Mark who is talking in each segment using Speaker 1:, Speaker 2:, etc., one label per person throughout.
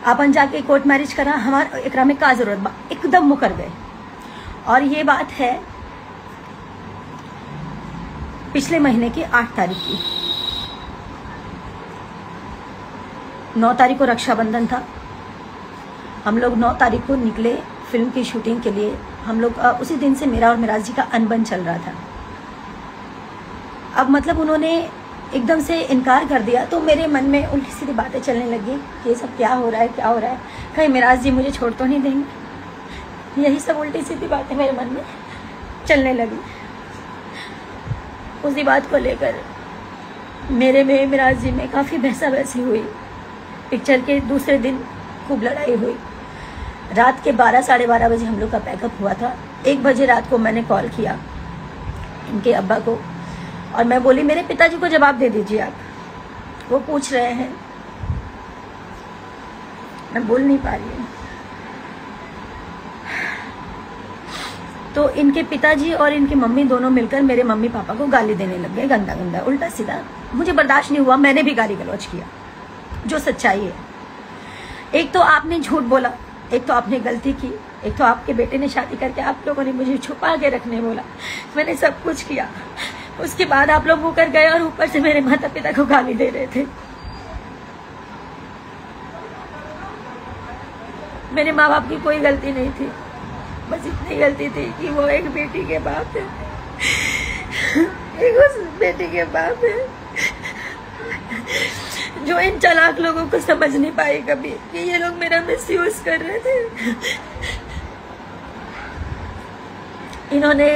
Speaker 1: अपन जाके court marriage करा, हमारा एकरा में का जरूरत बा, एकदम मुकर गए। और ये बात है पिछले महीने की 8 तारीख की। 9 तारीख को रक्षाबंधन था। हम लोग 9 तारीख को निकले फिल्म की शूटिंग के लिए। हम लोग उसी दिन से मेरा और मिराज जी का अनबन चल रहा था। अब मतलब उन्होंने एकदम से इनकार कर दिया, तो मेरे मन में उल्टी सीधी बातें चलने लगी, ये सब क्या हो रहा है, क्या हो रहा है, कहीं मिराज जी मुझे छोड़ तो नहीं देंगे। यही सब उल्टी सीधी बातें मेरे मन में चलने लगी। उसी बात को लेकर मेरे में मिराज जी में काफ़ी बहसा बहसी हुई। पिक्चर के दूसरे दिन खूब लड़ाई हुई। रात के 12 साढ़े 12 बजे हम लोग का पैकअप हुआ था। 1 बजे रात को मैंने कॉल किया इनके अब्बा को और मैं बोली मेरे पिताजी को जवाब दे दीजिए आप, वो पूछ रहे हैं। मैं बोल नहीं पा रही हूँ। तो इनके पिताजी और इनकी मम्मी दोनों मिलकर मेरे मम्मी पापा को गाली देने लग गए, गंदा गंदा उल्टा सीधा। मुझे बर्दाश्त नहीं हुआ, मैंने भी गाली गलौज किया, जो सच्चाई है। एक तो आपने झूठ बोला, एक तो आपने गलती की, एक तो आपके बेटे ने शादी करके आप लोगों ने मुझे छुपा के रखने बोला। मैंने सब कुछ किया। उसके बाद आप लोग मुकर गए और ऊपर से मेरे माता पिता को गाली दे रहे थे। मेरे माँ बाप की कोई गलती नहीं थी, बस इतनी गलती थी कि वो एक बेटी के बाप है, एक उस बेटी के बाप है जो इन चालाक लोगों को समझ नहीं पाई कभी कि ये लोग मेरा मिसयूज कर रहे थे। इन्होंने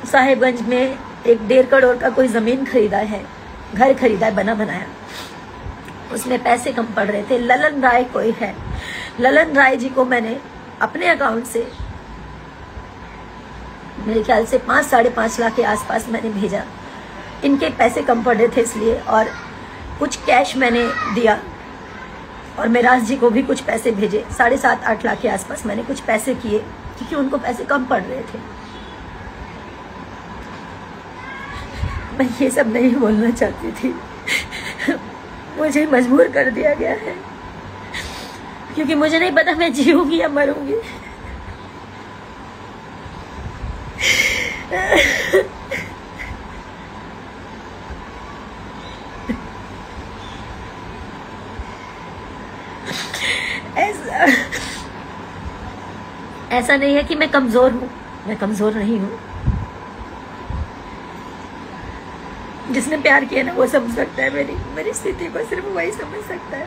Speaker 1: साहेबगंज में एक 1.5 करोड़ का कोई जमीन खरीदा है, घर खरीदा है बना बनाया। उसमें पैसे कम पड़ रहे थे। ललन राय कोई है, ललन राय जी को मैंने अपने अकाउंट से मेरे ख्याल से 5 साढ़े 5 लाख के आसपास मैंने भेजा। इनके पैसे कम पड़ रहे थे इसलिए, और कुछ कैश मैंने दिया और मिराज जी को भी कुछ पैसे भेजे। 7.5-8 लाख के आसपास मैंने कुछ पैसे किए क्योंकि उनको पैसे कम पड़ रहे थे। मैं ये सब नहीं बोलना चाहती थी, मुझे मजबूर कर दिया गया है क्योंकि मुझे नहीं पता मैं जीऊंगी या मरूंगी। ऐसा नहीं है कि मैं कमजोर हूं, मैं कमजोर नहीं हूं। जिसने प्यार किया ना वो समझ सकता है मेरी स्थिति को, सिर्फ वही समझ सकता है।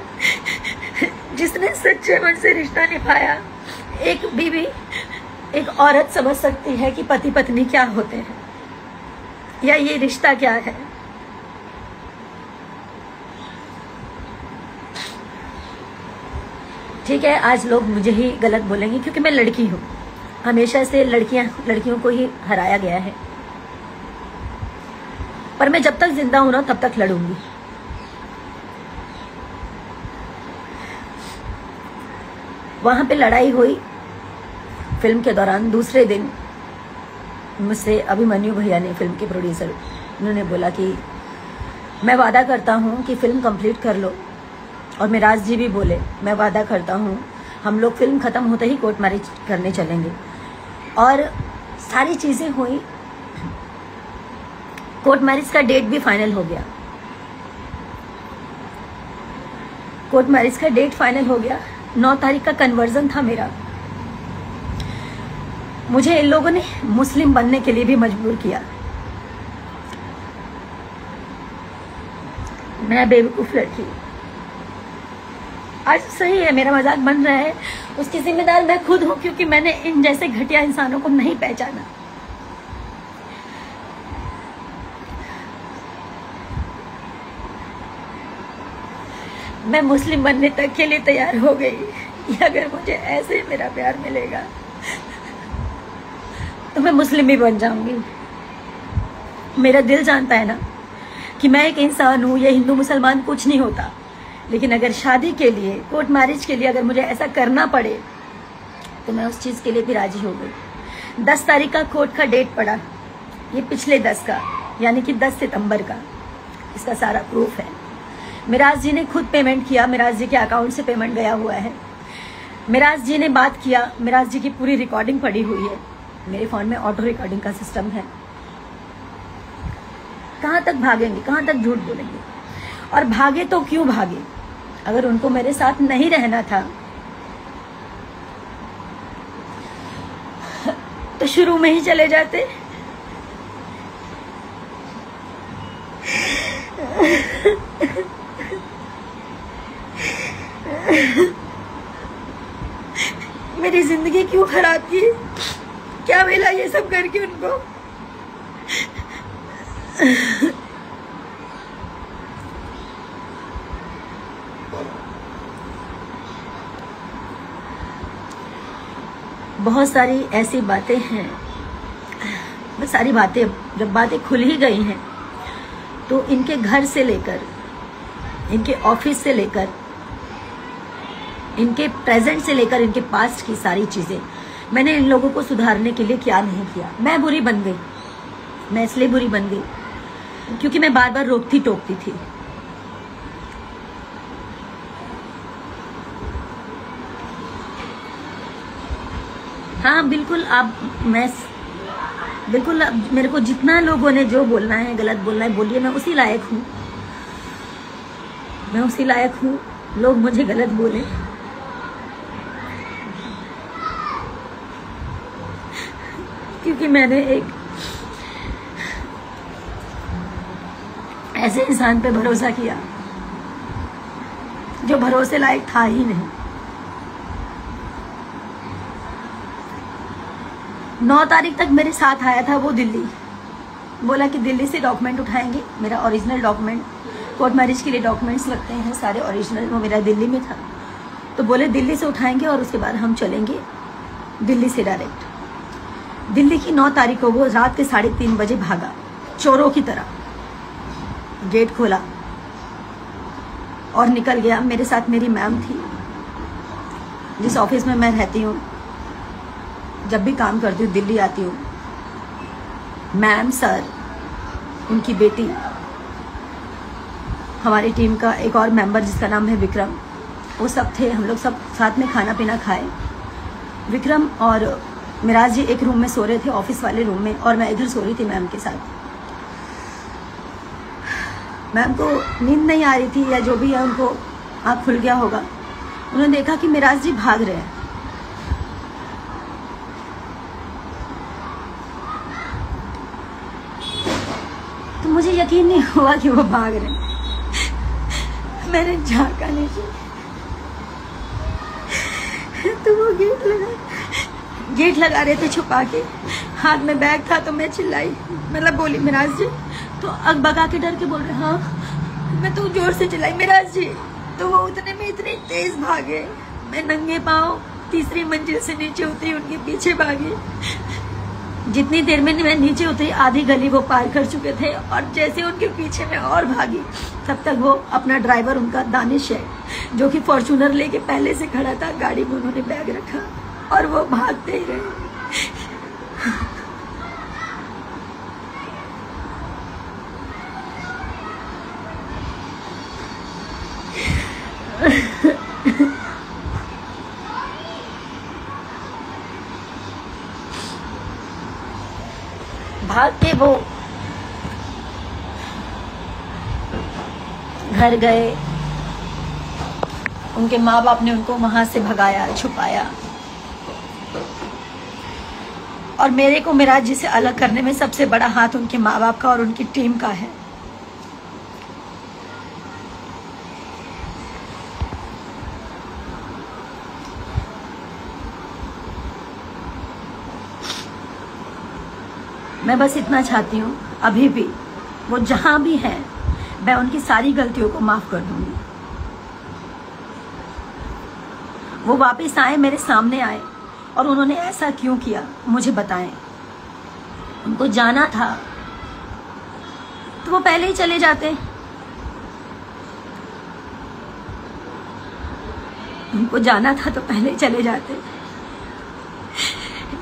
Speaker 1: जिसने सच्चे मन से रिश्ता निभाया, एक बीवी एक औरत समझ सकती है कि पति पत्नी क्या होते हैं या ये रिश्ता क्या है। ठीक है, आज लोग मुझे ही गलत बोलेंगे क्योंकि मैं लड़की हूँ। हमेशा से लड़कियों को ही हराया गया है, पर मैं जब तक जिंदा हूं ना तब तक लड़ूंगी। वहां पे लड़ाई हुई फिल्म के दौरान। दूसरे दिन मुझसे अभिमन्यु भैया ने, फिल्म के प्रोड्यूसर, उन्होंने बोला कि मैं वादा करता हूं कि फिल्म कंप्लीट कर लो। और मिराज जी भी बोले मैं वादा करता हूँ हम लोग फिल्म खत्म होते ही कोर्ट मैरिज करने चलेंगे। और सारी चीजें हुई। कोर्ट मैरिज का डेट भी फाइनल हो गया। कोर्ट मैरिज का डेट फाइनल हो गया। 9 तारीख का कन्वर्जन था मेरा। मुझे इन लोगों ने मुस्लिम बनने के लिए भी मजबूर किया। मैं बेवकूफ लड़की। आज सही है, मेरा मजाक बन रहा है, उसकी जिम्मेदार मैं खुद हूं क्योंकि मैंने इन जैसे घटिया इंसानों को नहीं पहचाना। मैं मुस्लिम बनने तक के लिए तैयार हो गई। अगर मुझे ऐसे मेरा प्यार मिलेगा तो मैं मुस्लिम भी बन जाऊंगी। मेरा दिल जानता है ना कि मैं एक इंसान हूं, ये हिंदू मुसलमान कुछ नहीं होता। लेकिन अगर शादी के लिए, कोर्ट मैरिज के लिए अगर मुझे ऐसा करना पड़े तो मैं उस चीज के लिए भी राजी हो गई। 10 तारीख का कोर्ट का डेट पड़ा, ये पिछले 10 का, यानी कि 10 सितंबर का। इसका सारा प्रूफ है। मिराज जी ने खुद पेमेंट किया, मिराज जी के अकाउंट से पेमेंट गया हुआ है। मिराज जी ने बात किया, मिराज जी की पूरी रिकॉर्डिंग पड़ी हुई है मेरे फोन में, ऑटो रिकॉर्डिंग का सिस्टम है। कहां तक भागेंगे, कहां तक झूठ बोलेंगे? और भागे तो क्यों भागे? अगर उनको मेरे साथ नहीं रहना था तो शुरू में ही चले जाते। मेरी जिंदगी क्यों खराब की? क्या मिला ये सब करके उनको? बहुत सारी ऐसी बातें हैं, सारी बातें, जब बातें खुल ही गई हैं तो इनके घर से लेकर, इनके ऑफिस से लेकर, इनके प्रेजेंट से लेकर इनके पास्ट की सारी चीजें मैंने इन लोगों को सुधारने के लिए क्या नहीं किया। मैं बुरी बन गई, मैं इसलिए बुरी बन गई क्योंकि मैं बार बार रोकती टोकती थी। हाँ बिल्कुल, बिल्कुल मेरे को जितना लोगों ने जो बोलना है, गलत बोलना है बोलिए, मैं उसी लायक हूँ, मैं उसी लायक हूँ। लोग मुझे गलत बोले, क्योंकि मैंने एक ऐसे इंसान पे भरोसा किया जो भरोसे लायक था ही नहीं। 9 तारीख तक मेरे साथ आया था वो दिल्ली, बोला कि दिल्ली से डॉक्यूमेंट उठाएंगे, मेरा ओरिजिनल डॉक्यूमेंट, कोर्ट मैरिज के लिए डॉक्यूमेंट्स लगते हैं सारे ओरिजिनल, वो मेरा दिल्ली में था। तो बोले दिल्ली से उठाएंगे और उसके बाद हम चलेंगे दिल्ली से डायरेक्ट। दिल्ली की 9 तारीख को वो रात के 3:30 बजे भागा चोरों की तरह, गेट खोला और निकल गया। मेरे साथ मेरी मैम थी, जिस ऑफिस में मैं रहती हूँ, जब भी काम करती हूँ, दिल्ली आती हूँ, मैम, सर, उनकी बेटी, हमारी टीम का एक और मेंबर जिसका नाम है विक्रम, वो सब थे। हम लोग सब साथ में खाना पीना खाए। विक्रम और मिराज जी एक रूम में सो रहे थे, ऑफिस वाले रूम में, और मैं इधर सो रही थी मैम के साथ। मैम को नींद नहीं आ रही थी या जो भी है, उनको आँख खुल गया होगा। उन्होंने देखा कि मिराज जी भाग रहे हैं। तो मुझे यकीन नहीं हुआ कि वो भाग रहे हैं। मैंने झांका नीचे तो वो गेट लगा रहे थे छुपा के, हाथ में बैग था। तो मैं चिल्लाई, मतलब बोली मिराज जी, तो अगबगा के डर के बोल रहे, हाँ। मैं तो जोर से चिल्लाई मिराज जी, तो वो उतने में इतने तेज भागे। मैं नंगे पाँव 3री मंजिल से नीचे उतरी, उनके पीछे भागी। जितनी देर में मैं नीचे उतरी, आधी गली वो पार कर चुके थे, और जैसे उनके पीछे मैं और भागी, तब तक वो अपना ड्राइवर, उनका दानिश है, जो कि फॉर्च्यूनर लेके पहले से खड़ा था, गाड़ी में उन्होंने बैग रखा और वो भागते ही रहे। भाग के वो घर गए। उनके माँ बाप ने उनको वहां से भगाया, छुपाया। और मेरे को मिराज जी से अलग करने में सबसे बड़ा हाथ उनके माँ बाप का और उनकी टीम का है। मैं बस इतना चाहती हूँ, अभी भी वो जहां भी हैं, मैं उनकी सारी गलतियों को माफ कर दूंगी। वो वापस आए, मेरे सामने आए, और उन्होंने ऐसा क्यों किया मुझे बताएं। उनको जाना था तो वो पहले ही चले जाते। उनको जाना था तो पहले ही चले जाते।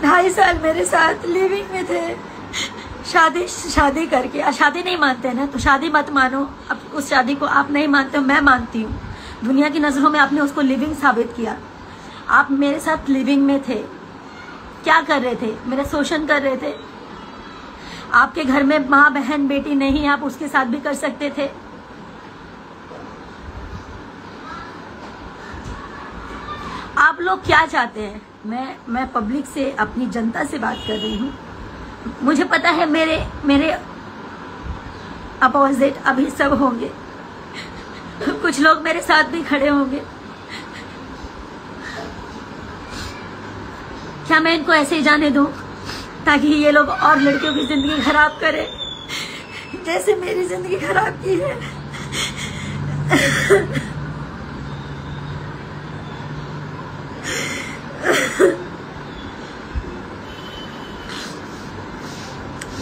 Speaker 1: 2.5 साल मेरे साथ लिविंग में थे। शादी करके, शादी नहीं मानते ना तो शादी मत मानो। अब उस शादी को आप नहीं मानते हो, मैं मानती हूँ। दुनिया की नजरों में आपने उसको लिविंग साबित किया। आप मेरे साथ लिविंग में थे, क्या कर रहे थे? मेरा शोषण कर रहे थे। आपके घर में माँ बहन बेटी नहीं, आप उसके साथ भी कर सकते थे। आप लोग क्या चाहते हैं? मैं पब्लिक से, अपनी जनता से बात कर रही हूँ। मुझे पता है मेरे अपोजिट अभी सब होंगे, कुछ लोग मेरे साथ भी खड़े होंगे। क्या मैं इनको ऐसे ही जाने दूं ताकि ये लोग और लड़कियों की जिंदगी खराब करें जैसे मेरी जिंदगी खराब की है?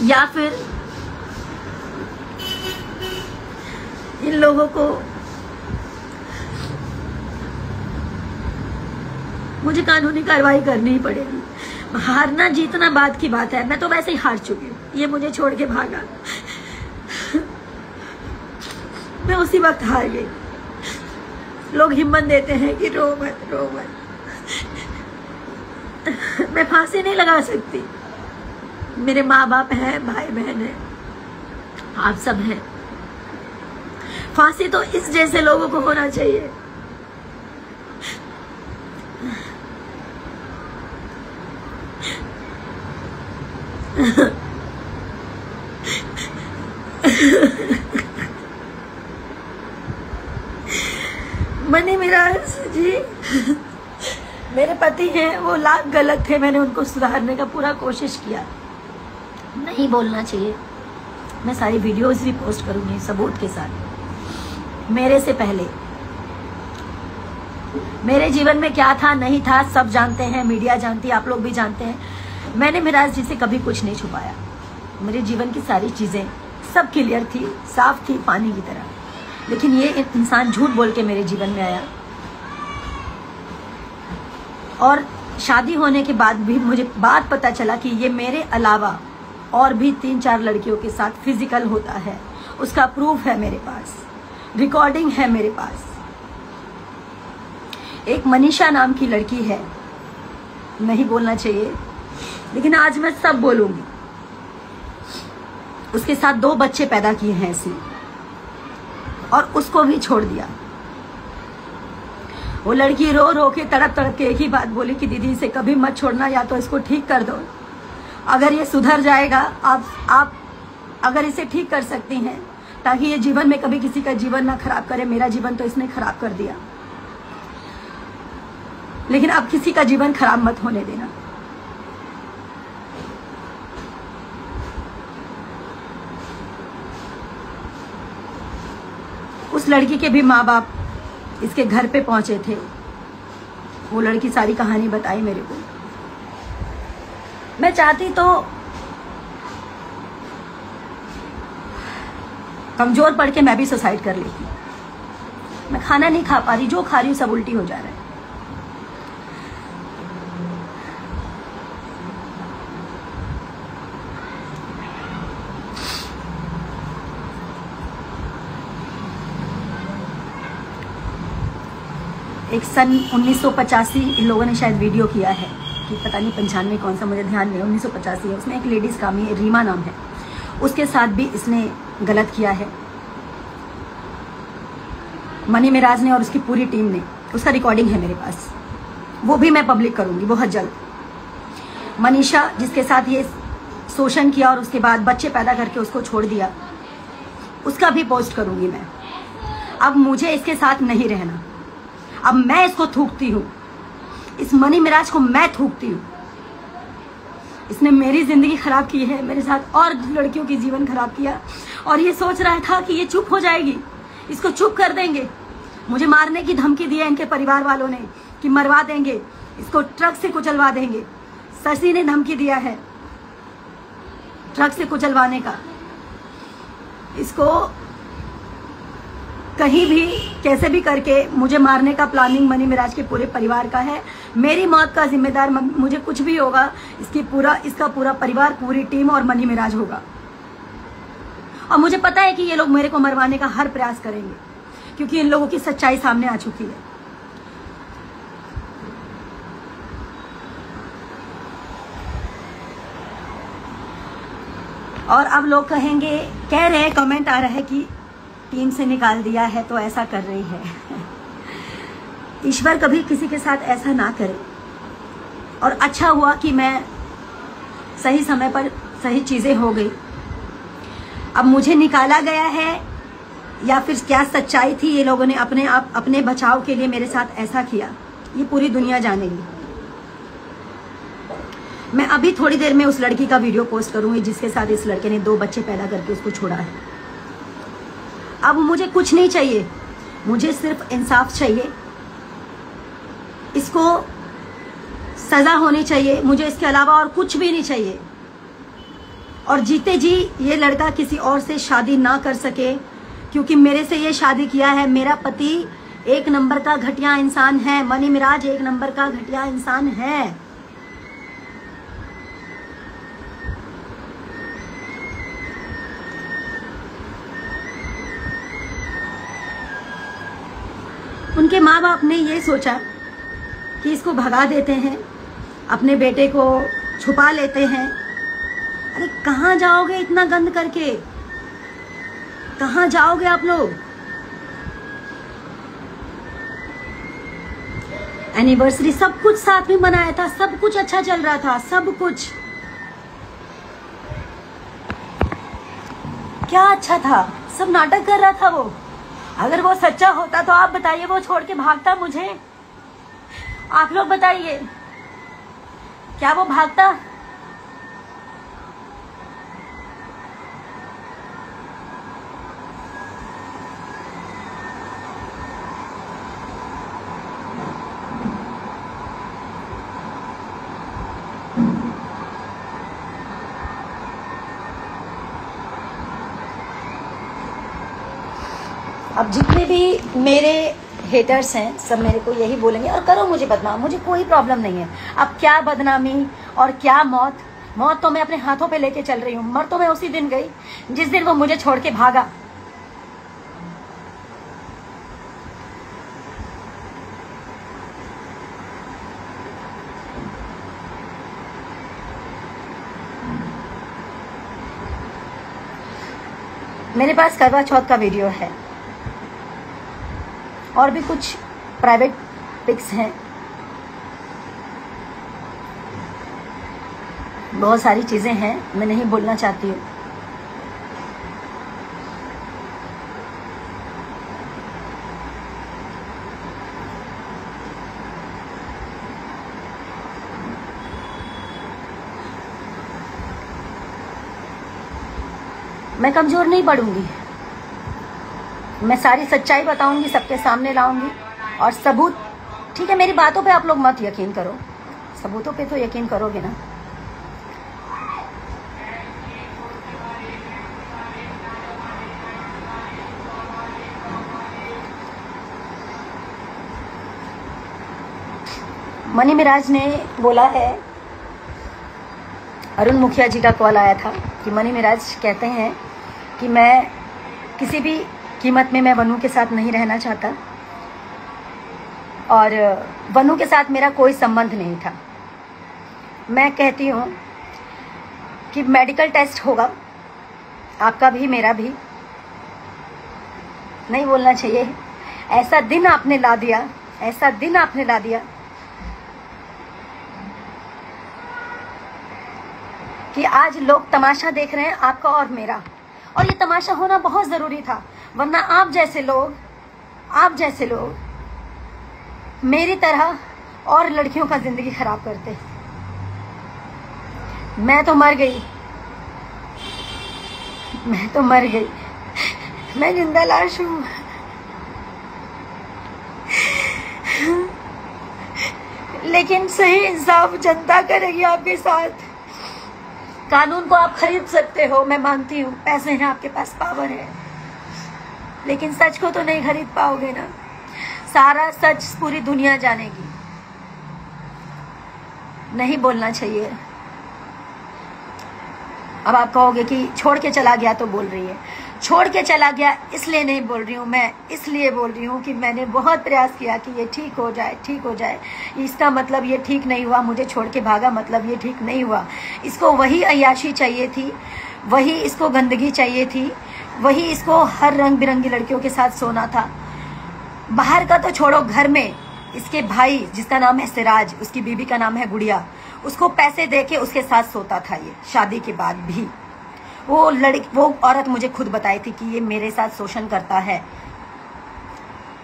Speaker 1: या फिर इन लोगों को मुझे कानूनी कार्रवाई करनी ही पड़ेगी। हारना जीतना बात की बात है, मैं तो वैसे ही हार चुकी हूँ। ये मुझे छोड़ के भागा, मैं उसी वक्त हार गई। लोग हिम्मत देते हैं कि रो मत रो मत। मैं फांसी नहीं लगा सकती। मेरे माँ बाप हैं, भाई बहन है, आप सब हैं। फांसी तो इस जैसे लोगों को होना चाहिए। मनी मिराज जी मेरे पति हैं, वो लाख गलत थे। मैंने उनको सुधारने का पूरा कोशिश किया। नहीं बोलना चाहिए। मैं सारी वीडियोस भी पोस्ट करूंगी सबूत के साथ। मेरे से पहले मेरे जीवन में क्या था नहीं था सब जानते हैं, मीडिया जानती है, आप लोग भी जानते हैं। मैंने मिराज जी से कभी कुछ नहीं छुपाया। मेरे जीवन की सारी चीजें सब क्लियर थी, साफ थी, पानी की तरह। लेकिन ये इंसान झूठ बोल के मेरे जीवन में आया और शादी होने के बाद भी मुझे बात पता चला कि ये मेरे अलावा और भी 3-4 लड़कियों के साथ फिजिकल होता है। उसका प्रूफ है मेरे पास, रिकॉर्डिंग है मेरे पास। एक मनीषा नाम की लड़की है, नहीं बोलना चाहिए लेकिन आज मैं सब बोलूंगी। उसके साथ 2 बच्चे पैदा किए हैं इसने और उसको भी छोड़ दिया। वो लड़की रो रो के तड़प तड़प के एक ही बात बोली कि दीदी इसे कभी मत छोड़ना, या तो इसको ठीक कर दो। अगर ये सुधर जाएगा, आप अगर इसे ठीक कर सकती हैं ताकि ये जीवन में कभी किसी का जीवन ना खराब करे। मेरा जीवन तो इसने खराब कर दिया, लेकिन अब किसी का जीवन खराब मत होने देना। उस लड़की के भी माँ बाप इसके घर पे पहुंचे थे। वो लड़की सारी कहानी बताई मेरे को। मैं चाहती तो कमजोर पड़ के मैं भी सुसाइड कर लेती। मैं खाना नहीं खा पा रही, जो खा रही हूँ सब उल्टी हो जा रहा है। एक सन 1985 इन लोगों ने शायद वीडियो किया है कि पता नहीं 95 कौन सा, मुझे ध्यान नहीं, 1985 है। उसमें एक लेडीज कामी है, रीमा नाम है, उसके साथ भी इसने गलत किया है। मनी मिराज ने और उसकी पूरी टीम ने। उसका रिकॉर्डिंग है मेरे पास, वो भी मैं पब्लिक करूंगी बहुत जल्द। मनीषा जिसके साथ ये शोषण किया और उसके बाद बच्चे पैदा करके उसको छोड़ दिया, उसका भी पोस्ट करूंगी मैं। अब मुझे इसके साथ नहीं रहना। अब मैं इसको थूकती हूँ, इस मनी मिराज को मैं थूकती हूँ। इसने मेरी जिंदगी खराब की है, मेरे साथ और लड़कियों की जीवन खराब किया, और ये सोच रहा था कि ये चुप हो जाएगी, इसको चुप कर देंगे। मुझे मारने की धमकी दी है इनके परिवार वालों ने कि मरवा देंगे, इसको ट्रक से कुचलवा देंगे। शशि ने धमकी दिया है ट्रक से कुचलवाने का। इसको कहीं भी कैसे भी करके मुझे मारने का प्लानिंग मनी मिराज के पूरे परिवार का है। मेरी मौत का जिम्मेदार, मुझे कुछ भी होगा, इसका पूरा परिवार, पूरी टीम और मनी मिराज होगा। और मुझे पता है कि ये लोग मेरे को मरवाने का हर प्रयास करेंगे, क्योंकि इन लोगों की सच्चाई सामने आ चुकी है। और अब लोग कहेंगे, कह रहे हैं, कमेंट आ रहा है कि टीम से निकाल दिया है तो ऐसा कर रही है। ईश्वर कभी किसी के साथ ऐसा ना करे। और अच्छा हुआ कि मैं सही समय पर सही चीजें हो गई। अब मुझे निकाला गया है या फिर क्या सच्चाई थी, ये लोगों ने अपने बचाव के लिए मेरे साथ ऐसा किया, ये पूरी दुनिया जानेगी। मैं अभी थोड़ी देर में उस लड़की का वीडियो पोस्ट करूंगी जिसके साथ इस लड़के ने 2 बच्चे पैदा करके उसको छोड़ा है। अब मुझे कुछ नहीं चाहिए, मुझे सिर्फ इंसाफ चाहिए। इसको सजा होनी चाहिए, मुझे इसके अलावा और कुछ भी नहीं चाहिए। और जीते जी ये लड़का किसी और से शादी ना कर सके, क्योंकि मेरे से ये शादी किया है। मेरा पति 1 नंबर का घटिया इंसान है, मनी मिराज 1 नंबर का घटिया इंसान है। उनके माँ बाप ने ये सोचा कि इसको भगा देते हैं, अपने बेटे को छुपा लेते हैं। अरे कहाँ जाओगे इतना गंद करके, कहाँ जाओगे आप लोग? एनिवर्सरी सब कुछ साथ में मनाया था, सब कुछ अच्छा चल रहा था, सब कुछ क्या अच्छा था, सब नाटक कर रहा था वो। अगर वो सच्चा होता तो आप बताइए, वो छोड़ के भागता मुझे? आप लोग बताइए, क्या वो भागता? अब जितने भी मेरे हेटर्स हैं सब मेरे को यही बोलेंगे, और करो मुझे बदनाम, मुझे कोई प्रॉब्लम नहीं है। अब क्या बदनामी और क्या मौत, मौत तो मैं अपने हाथों पे लेके चल रही हूँ। मर तो मैं उसी दिन गई जिस दिन वो मुझे छोड़ के भागा। मेरे पास करवा चौथ का वीडियो है और भी कुछ प्राइवेट पिक्स हैं, बहुत सारी चीजें हैं, मैं नहीं बोलना चाहती हूँ। मैं कमजोर नहीं पड़ूंगी, मैं सारी सच्चाई बताऊंगी, सबके सामने लाऊंगी। और सबूत, ठीक है, मेरी बातों पे आप लोग मत यकीन करो, सबूतों पे तो यकीन करोगे ना। मनी मिराज ने बोला है, अरुण मुखिया जी का कॉल आया था कि मनी मिराज कहते हैं कि मैं किसी भी कीमत में मैं वनु के साथ नहीं रहना चाहता और वनु के साथ मेरा कोई संबंध नहीं था। मैं कहती हूँ कि मेडिकल टेस्ट होगा, आपका भी मेरा भी। नहीं बोलना चाहिए, ऐसा दिन आपने ला दिया, ऐसा दिन आपने ला दिया कि आज लोग तमाशा देख रहे हैं, आपका और मेरा। और ये तमाशा होना बहुत जरूरी था, वरना आप जैसे लोग मेरी तरह और लड़कियों का जिंदगी खराब करते। मैं तो मर गई, मैं जिंदा लाश हूं। लेकिन सही इंसाफ जनता करेगी आपके साथ। कानून को आप खरीद सकते हो, मैं मानती हूँ, पैसे हैं आपके पास, पावर है, लेकिन सच को तो नहीं खरीद पाओगे ना। सारा सच पूरी दुनिया जानेगी। नहीं बोलना चाहिए। अब आप कहोगे कि छोड़ के चला गया तो बोल रही है, छोड़ के चला गया, इसलिए नहीं बोल रही हूँ मैं, इसलिए बोल रही हूँ कि मैंने बहुत प्रयास किया कि ये ठीक हो जाए, ठीक हो जाए। इसका मतलब ये ठीक नहीं हुआ, मुझे छोड़ के भागा, मतलब ये ठीक नहीं हुआ। इसको वही अय्याशी चाहिए थी, वही इसको गंदगी चाहिए थी, वही इसको हर रंग बिरंगी लड़कियों के साथ सोना था। बाहर का तो छोड़ो, घर में इसके भाई जिसका नाम है सिराज, उसकी बीबी का नाम है गुड़िया, उसको पैसे देके उसके साथ सोता था ये शादी के बाद भी। वो औरत मुझे खुद बताई थी कि ये मेरे साथ शोषण करता है,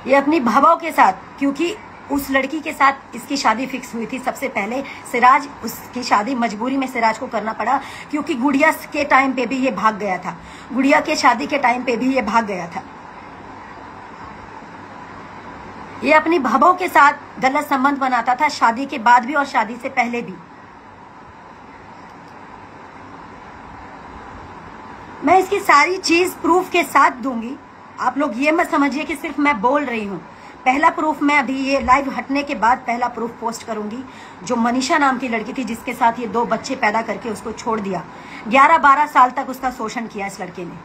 Speaker 1: ये अपनी भावों के साथ, क्योंकि उस लड़की के साथ इसकी शादी फिक्स हुई थी सबसे पहले। सिराज, उसकी शादी मजबूरी में सिराज को करना पड़ा, क्योंकि गुड़िया के टाइम पे भी ये भाग गया था, गुड़िया के शादी के टाइम पे भी ये भाग गया था। ये अपनी भावों के साथ गलत संबंध बनाता था, शादी के बाद भी और शादी से पहले भी। मैं इसकी सारी चीज प्रूफ के साथ दूंगी। आप लोग ये मत समझिए कि सिर्फ मैं बोल रही हूँ। पहला प्रूफ मैं अभी ये लाइव हटने के बाद पहला प्रूफ पोस्ट करूंगी, जो मनीषा नाम की लड़की थी जिसके साथ ये 2 बच्चे पैदा करके उसको छोड़ दिया। 11-12 साल तक उसका शोषण किया इस लड़के ने।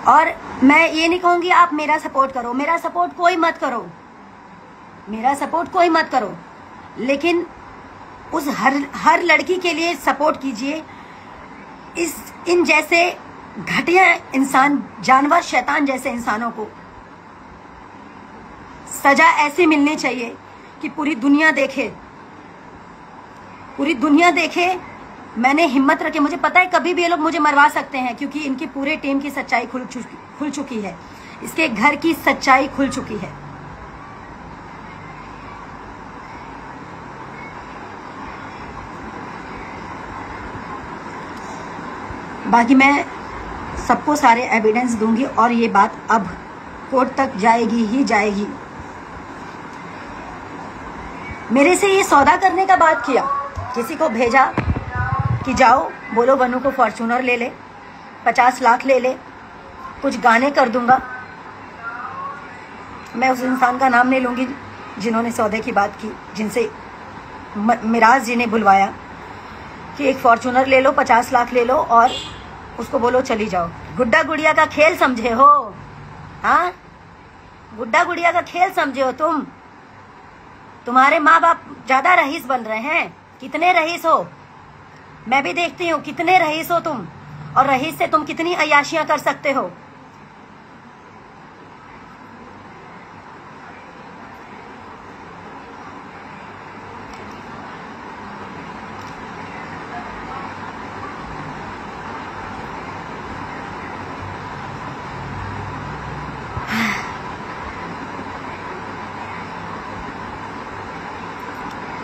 Speaker 1: और मैं ये नहीं कहूंगी आप मेरा सपोर्ट करो, मेरा सपोर्ट कोई मत करो, मेरा सपोर्ट कोई मत करो, लेकिन उस हर लड़की के लिए सपोर्ट कीजिए। इन जैसे घटिया इंसान, जानवर, शैतान जैसे इंसानों को सजा ऐसी मिलनी चाहिए कि पूरी दुनिया देखे, पूरी दुनिया देखे। मैंने हिम्मत रखी, मुझे पता है कभी भी ये लोग मुझे मरवा सकते हैं, क्योंकि इनकी पूरे टीम की सच्चाई खुल चुकी है, इसके घर की सच्चाई खुल चुकी है। बाकी मैं सबको सारे एविडेंस दूंगी और ये बात अब कोर्ट तक जाएगी ही जाएगी। मेरे से ये सौदा करने का बात किया, किसी को भेजा कि जाओ बोलो बनू को फॉर्च्यूनर ले ले, 50 लाख ले ले, कुछ गाने कर दूंगा। मैं उस इंसान का नाम नहीं लूंगी जिन्होंने सौदे की बात की, जिनसे मिराज जी ने बुलवाया कि एक फॉर्च्यूनर ले लो, 50 लाख ले लो और उसको बोलो चली जाओ। गुड्डा गुड़िया का खेल समझे हो? हाँ, गुड्डा गुड़िया का खेल समझे हो तुम? तुम्हारे माँ बाप ज्यादा रईस बन रहे हैं। कितने रईस हो? मैं भी देखती हूँ कितने रईस हो तुम, और रईस से तुम कितनी अय्याशियां कर सकते हो।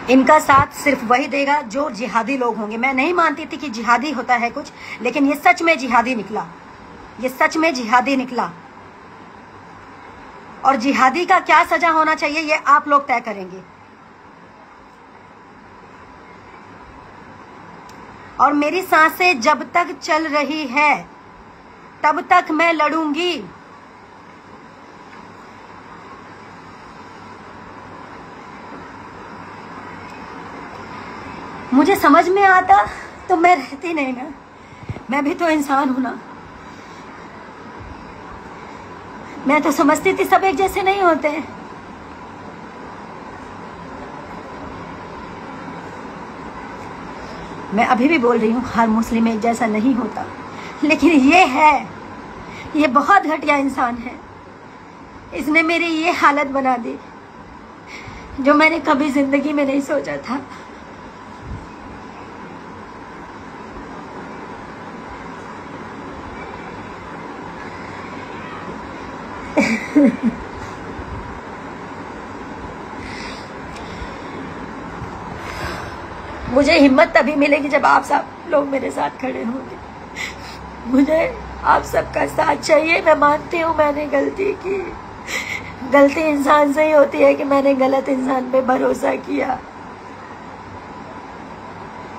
Speaker 1: इनका साथ सिर्फ वही देगा जो जिहादी लोग होंगे। मैं नहीं मानती थी कि जिहादी होता है कुछ, लेकिन ये सच में जिहादी निकला, ये सच में जिहादी निकला। और जिहादी का क्या सजा होना चाहिए ये आप लोग तय करेंगे। और मेरी सांसें जब तक चल रही है तब तक मैं लड़ूंगी। मुझे समझ में आता तो मैं रहती नहीं ना, मैं भी तो इंसान हूं ना। मैं तो समझती थी सब एक जैसे नहीं होते। मैं अभी भी बोल रही हूँ हर मुस्लिम एक जैसा नहीं होता, लेकिन ये है, ये बहुत घटिया इंसान है। इसने मेरी ये हालत बना दी जो मैंने कभी जिंदगी में नहीं सोचा था। मुझे हिम्मत तभी मिलेगी जब आप सब लोग मेरे साथ खड़े होंगे। मुझे आप सबका साथ चाहिए। मैं मानती हूँ मैंने गलती की, गलती इंसान से ही होती है कि मैंने गलत इंसान पे भरोसा किया।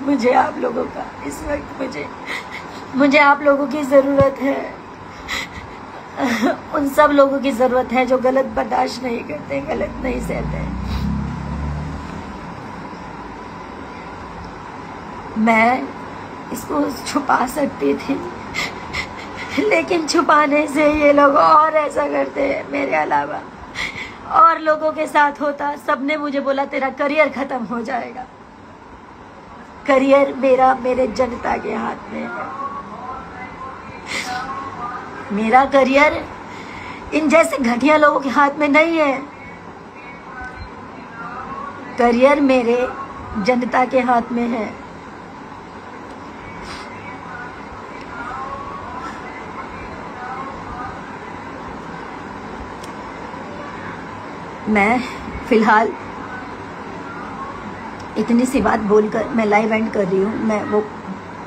Speaker 1: मुझे आप लोगों का इस वक्त मुझे आप लोगों की जरूरत है। उन सब लोगों की जरूरत है जो गलत बर्दाश्त नहीं करते, गलत नहीं सहते। मैं इसको छुपा सकती थी, लेकिन छुपाने से ये लोग और ऐसा करते हैं मेरे अलावा और लोगों के साथ होता। सबने मुझे बोला तेरा करियर खत्म हो जाएगा। करियर मेरा मेरे जनता के हाथ में है। मेरा करियर इन जैसे घटिया लोगों के हाथ में नहीं है। करियर मेरे जनता के हाथ में है। मैं फिलहाल इतनी सी बात बोलकर मैं लाइव एंड कर रही हूँ। मैं वो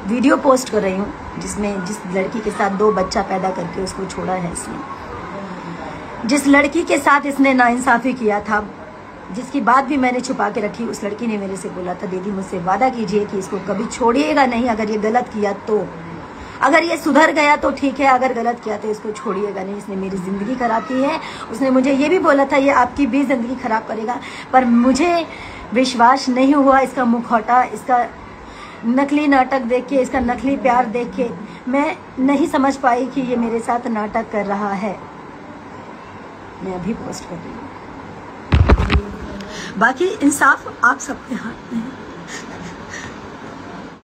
Speaker 1: वीडियो पोस्ट कर रही हूँ जिसमें जिस लड़की के साथ 2 बच्चा पैदा करके उसको छोड़ा है इसने, जिस लड़की के साथ इसने नाइंसाफी किया था, जिसकी बात भी मैंने छुपा के रखी। उस लड़की ने मेरे से बोला था दीदी मुझसे वादा कीजिए कि इसको कभी छोड़िएगा नहीं, अगर ये गलत किया तो, अगर ये सुधर गया तो ठीक है, अगर गलत किया तो इसको छोड़िएगा नहीं। इसने मेरी जिंदगी खराब की है। उसने मुझे ये भी बोला था ये आपकी भी जिंदगी खराब करेगा, पर मुझे विश्वास नहीं हुआ। इसका मुखौटा, इसका नकली नाटक देख के, इसका नकली प्यार देख के मैं नहीं समझ पाई कि ये मेरे साथ नाटक कर रहा है। मैं अभी पोस्ट कर रही हूँ। बाकी इंसाफ आप सबके हाथ में है।